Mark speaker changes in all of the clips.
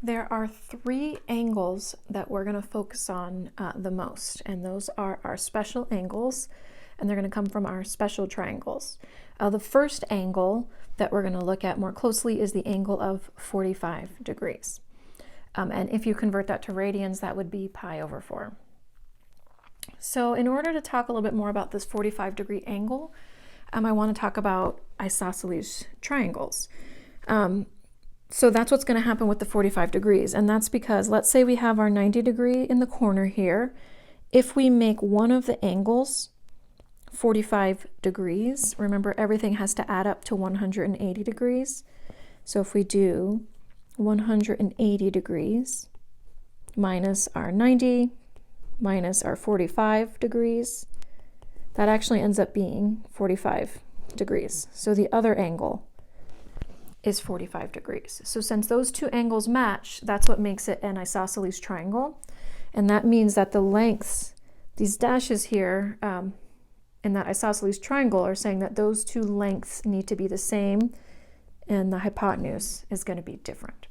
Speaker 1: There are three angles that we're going to focus on the most, and those are our special angles, and they're going to come from our special triangles. The first angle that we're going to look at more closely is the angle of 45 degrees. And if you convert that to radians, that would be pi over 4. So in order to talk a little bit more about this 45-degree angle, I want to talk about isosceles triangles. So that's what's going to happen with the 45 degrees. And that's because, let's say we have our 90 degree in the corner here. If we make one of the angles 45 degrees, remember everything has to add up to 180 degrees. So if we do 180 degrees minus our 90 minus our 45 degrees, that actually ends up being 45 degrees. So the other angle is 45 degrees. So since those two angles match, that's what makes it an isosceles triangle. And that means that the lengths, these dashes here in that isosceles triangle, are saying that those two lengths need to be the same and the hypotenuse is going to be different.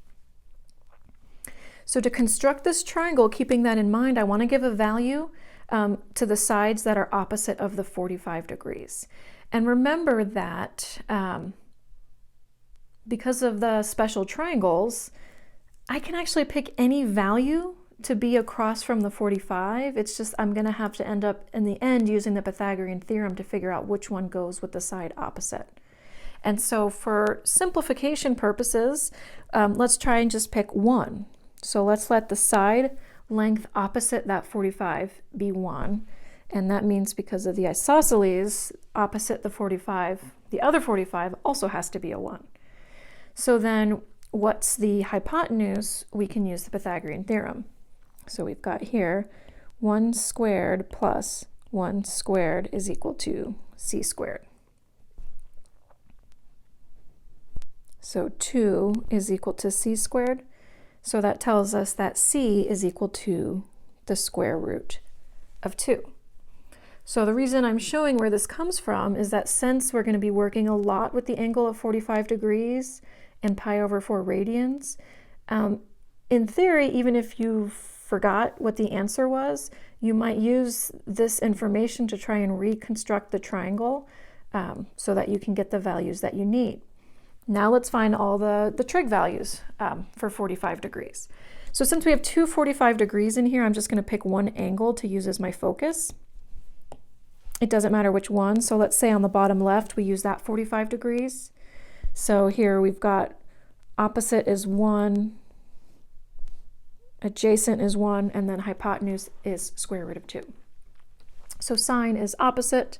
Speaker 1: So to construct this triangle, keeping that in mind, I want to give a value to the sides that are opposite of the 45 degrees. And remember that because of the special triangles, I can actually pick any value to be across from the 45. It's just I'm going to have to end up in the end using the Pythagorean Theorem to figure out which one goes with the side opposite. And so for simplification purposes, let's try and just pick 1. So let's let the side length opposite that 45 be 1. And that means because of the isosceles, opposite the 45, the other 45 also has to be a 1. So then what's the hypotenuse? We can use the Pythagorean Theorem. So we've got here 1 squared plus 1 squared is equal to c squared. So 2 is equal to c squared. So that tells us that c is equal to the square root of 2. So the reason I'm showing where this comes from is that since we're going to be working a lot with the angle of 45 degrees and pi over 4 radians, in theory, even if you forgot what the answer was, you might use this information to try and reconstruct the triangle so that you can get the values that you need. Now let's find all the trig values for 45 degrees. So since we have two 45 degrees in here, I'm just going to pick one angle to use as my focus. It doesn't matter which one. So let's say on the bottom left, we use that 45 degrees. So here we've got opposite is 1, adjacent is 1, and then hypotenuse is square root of 2. So sine is opposite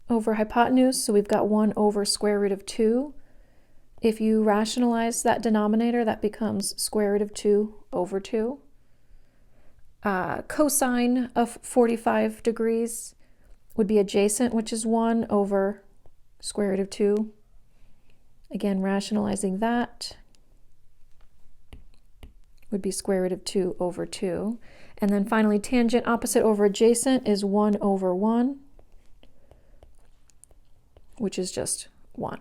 Speaker 1: over hypotenuse, so we've got 1 over square root of 2. If you rationalize that denominator, that becomes square root of 2 over 2. Cosine of 45 degrees would be adjacent, which is 1 over square root of 2. Again, rationalizing that would be square root of 2 over 2. And then finally, tangent opposite over adjacent is 1 over 1, which is just 1.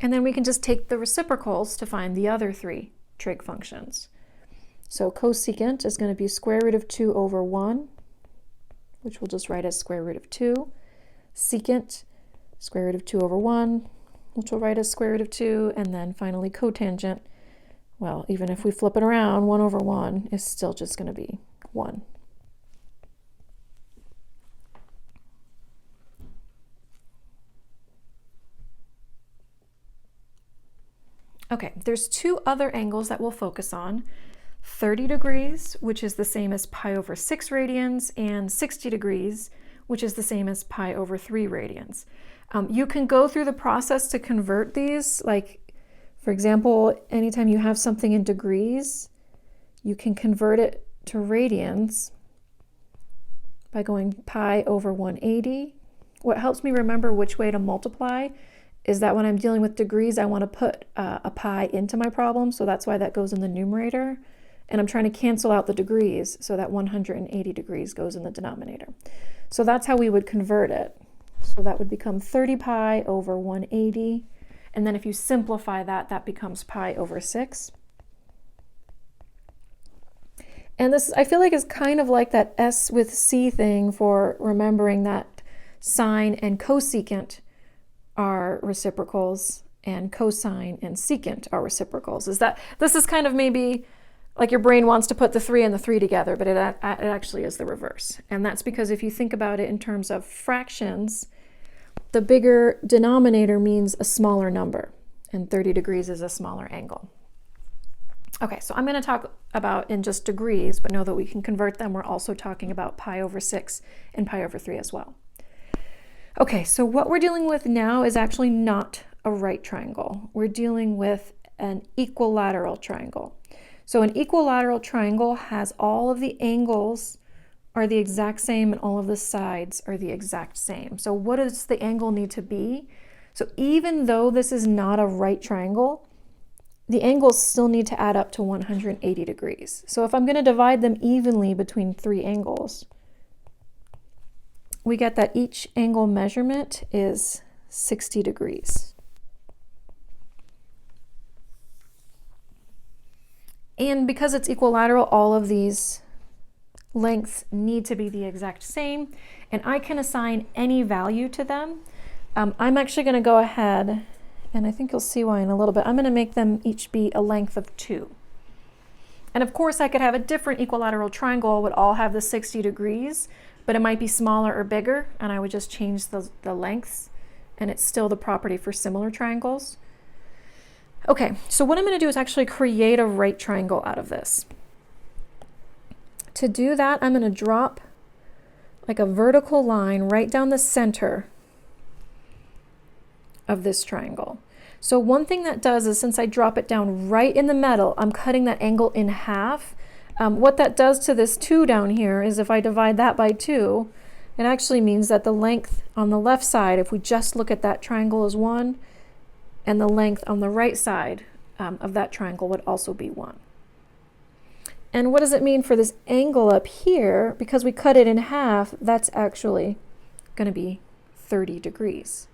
Speaker 1: And then we can just take the reciprocals to find the other three trig functions. So cosecant is going to be square root of 2 over 1, which we'll just write as square root of 2. Secant, square root of 2 over 1, which we'll write as square root of 2. And then finally cotangent, well, even if we flip it around, 1 over 1 is still just going to be 1. Okay, there's two other angles that we'll focus on. 30 degrees, which is the same as pi over 6 radians, and 60 degrees, which is the same as pi over 3 radians. You can go through the process to convert these. Like, for example, anytime you have something in degrees, you can convert it to radians by going pi over 180. What helps me remember which way to multiply is that when I'm dealing with degrees, I want to put a pi into my problem, so that's why that goes in the numerator. And I'm trying to cancel out the degrees, so that 180 degrees goes in the denominator. So that's how we would convert it. So that would become 30 pi over 180. And then if you simplify that, that becomes pi over 6. And this, I feel like, is kind of like that S with C thing for remembering that sine and cosecant are reciprocals and cosine and secant are reciprocals. Is that this is kind of maybe like your brain wants to put the 3 and the 3 together, but it actually is the reverse. And that's because if you think about it in terms of fractions, the bigger denominator means a smaller number, and 30 degrees is a smaller angle. Okay, so I'm going to talk about in just degrees, but know that we can convert them. We're also talking about pi over 6 and pi over 3 as well. Okay, so what we're dealing with now is actually not a right triangle. We're dealing with an equilateral triangle. So an equilateral triangle has all of the angles are the exact same and all of the sides are the exact same. So what does the angle need to be? So even though this is not a right triangle, the angles still need to add up to 180 degrees. So if I'm going to divide them evenly between 3 angles, we get that each angle measurement is 60 degrees. And because it's equilateral, all of these lengths need to be the exact same, and I can assign any value to them. I'm actually going to go ahead, and I think you'll see why in a little bit. I'm going to make them each be a length of 2. And of course I could have a different equilateral triangle, would all have the 60 degrees, but it might be smaller or bigger, and I would just change the lengths, and it's still the property for similar triangles. Okay, so what I'm going to do is actually create a right triangle out of this. To do that, I'm going to drop like a vertical line right down the center of this triangle. So one thing that does is, since I drop it down right in the middle, I'm cutting that angle in half. What that does to this 2 down here is if I divide that by 2, it actually means that the length on the left side, if we just look at that triangle, is 1, and the length on the right side of that triangle would also be 1. And what does it mean for this angle up here? Because we cut it in half, that's actually going to be 30 degrees.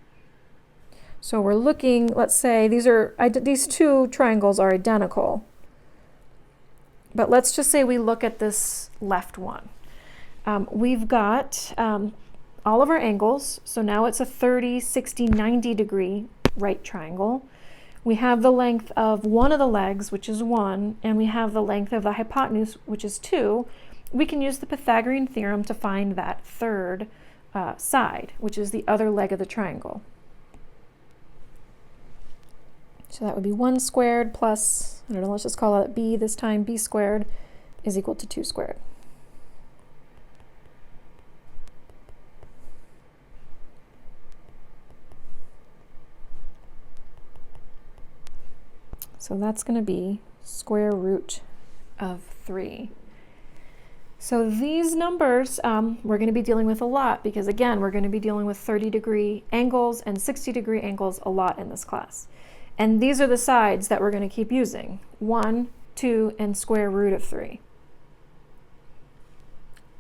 Speaker 1: So we're looking, let's say these 2 triangles are identical. But let's just say we look at this left one. We've got all of our angles. So now it's a 30, 60, 90 degree right triangle. We have the length of one of the legs, which is 1, and we have the length of the hypotenuse, which is 2. We can use the Pythagorean theorem to find that third side, which is the other leg of the triangle. So that would be 1 squared plus, I don't know, let's just call it b this time. B squared is equal to 2 squared. So that's going to be square root of 3. So these numbers we're going to be dealing with a lot, because again, we're going to be dealing with 30-degree angles and 60-degree angles a lot in this class. And these are the sides that we're going to keep using: 1, 2, and square root of 3.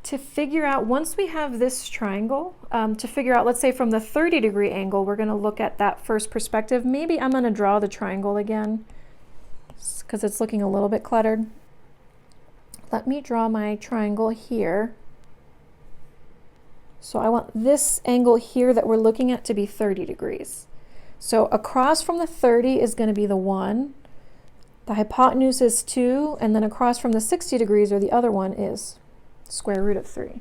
Speaker 1: To figure out, once we have this triangle, to figure out, let's say from the 30-degree angle, we're going to look at that first perspective. Maybe I'm going to draw the triangle again, because it's looking a little bit cluttered. Let me draw my triangle here. So I want this angle here that we're looking at to be 30 degrees. So across from the 30 is going to be the 1. The hypotenuse is 2, and then across from the 60 degrees, or the other one, is square root of 3.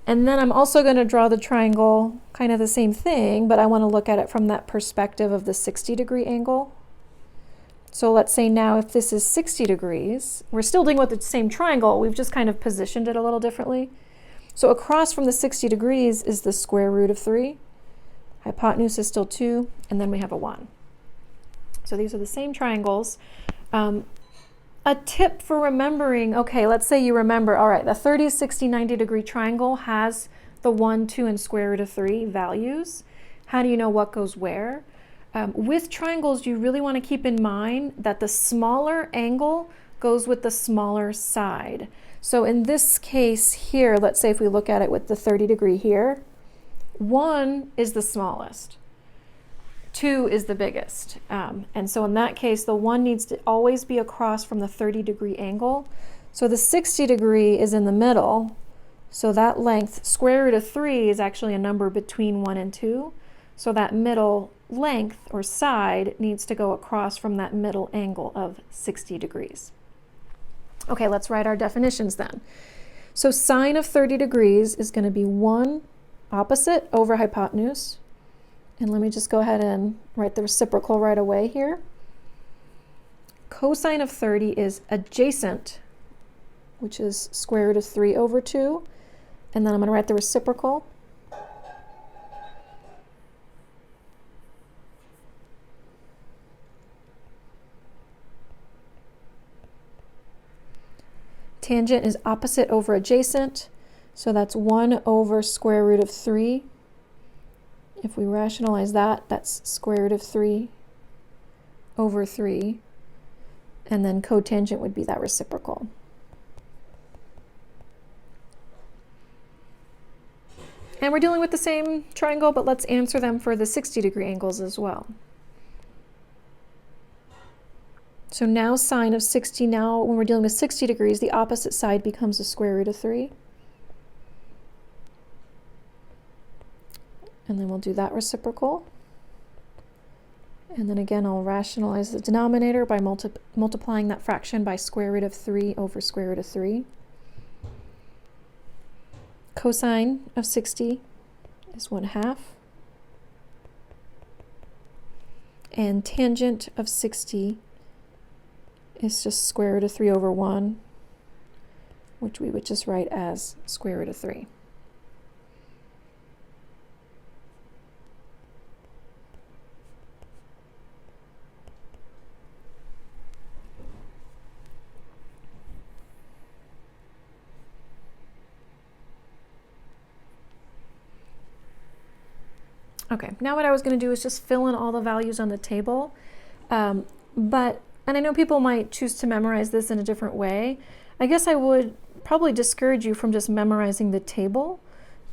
Speaker 1: And then I'm also going to draw the triangle, kind of the same thing, but I want to look at it from that perspective of the 60-degree angle. So let's say now if this is 60 degrees, we're still dealing with the same triangle, we've just kind of positioned it a little differently. So across from the 60 degrees is the square root of 3. Hypotenuse is still 2, and then we have a 1. So these are the same triangles. A tip for remembering, okay, let's say you remember, all right, the 30, 60, 90 degree triangle has the 1, 2, and square root of 3 values. How do you know what goes where? With triangles, you really want to keep in mind that the smaller angle goes with the smaller side. So in this case here, let's say if we look at it with the 30 degree here, 1 is the smallest. 2 is the biggest. And so in that case, the 1 needs to always be across from the 30-degree angle. So the 60-degree is in the middle. So that length, square root of 3, is actually a number between 1 and 2. So that middle length or side needs to go across from that middle angle of 60 degrees. Okay, let's write our definitions then. So sine of 30 degrees is going to be 1 opposite over hypotenuse. And let me just go ahead and write the reciprocal right away here. Cosine of 30 is adjacent, which is square root of 3 over 2. And then I'm going to write the reciprocal. Tangent is opposite over adjacent, so that's 1 over square root of 3. If we rationalize that, that's square root of 3 over 3. And then cotangent would be that reciprocal. And we're dealing with the same triangle, but let's answer them for the 60-degree angles as well. So now sine of 60, now when we're dealing with 60 degrees, the opposite side becomes the square root of 3. And then we'll do that reciprocal. And then again, I'll rationalize the denominator by multiplying that fraction by square root of 3 over square root of 3. Cosine of 60 is 1/2. And tangent of 60 is just square root of 3 over 1, which we would just write as square root of 3. Okay, now what I was going to do is just fill in all the values on the table, and I know people might choose to memorize this in a different way. I guess I would probably discourage you from just memorizing the table,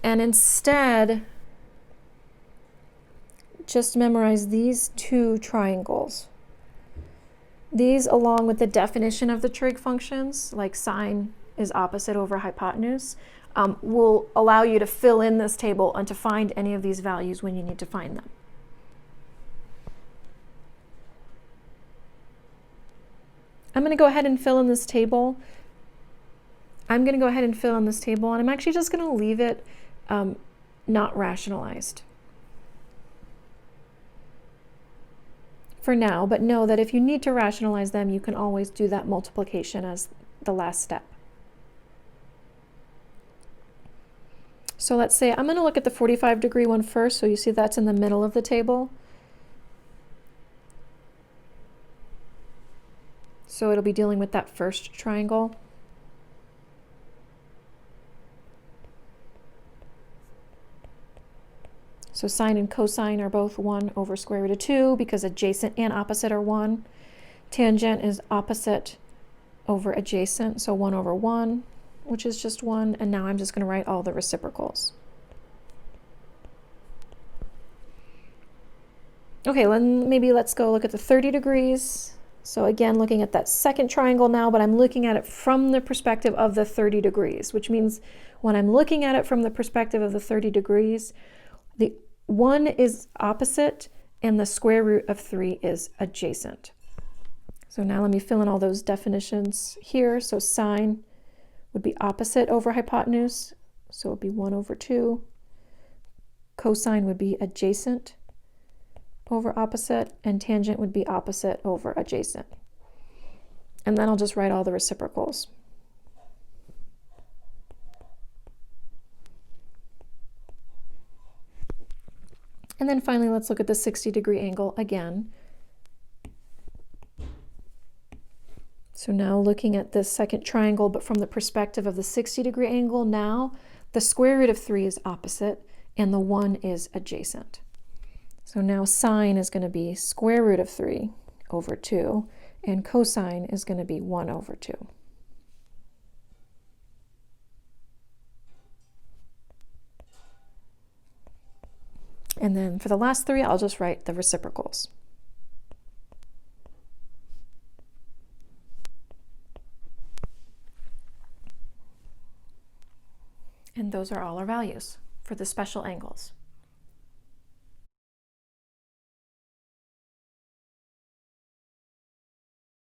Speaker 1: and instead just memorize these 2 triangles. These, along with the definition of the trig functions, like sine is opposite over hypotenuse, will allow you to fill in this table and to find any of these values when you need to find them. I'm going to go ahead and fill in this table. And I'm actually just going to leave it not rationalized for now, but know that if you need to rationalize them, you can always do that multiplication as the last step. So let's say I'm going to look at the 45-degree one first, so you see that's in the middle of the table. So it'll be dealing with that first triangle. So sine and cosine are both 1 over square root of 2 because adjacent and opposite are 1. Tangent is opposite over adjacent, so 1 over 1, which is just 1. And now I'm just going to write all the reciprocals. Okay, maybe let's go look at the 30 degrees. So again, looking at that second triangle now, but I'm looking at it from the perspective of the 30 degrees, which means when I'm looking at it from the perspective of the 30 degrees, the 1 is opposite and the square root of 3 is adjacent. So now let me fill in all those definitions here. So sine would be opposite over hypotenuse, so it would be 1 over 2. Cosine would be adjacent over opposite, and tangent would be opposite over adjacent. And then I'll just write all the reciprocals. And then finally, let's look at the 60-degree angle again. So now looking at this second triangle, but from the perspective of the 60-degree angle, now the square root of 3 is opposite and the 1 is adjacent. So now sine is going to be square root of 3 over 2, and cosine is going to be 1 over 2. And then for the last three, I'll just write the reciprocals. And those are all our values for the special angles.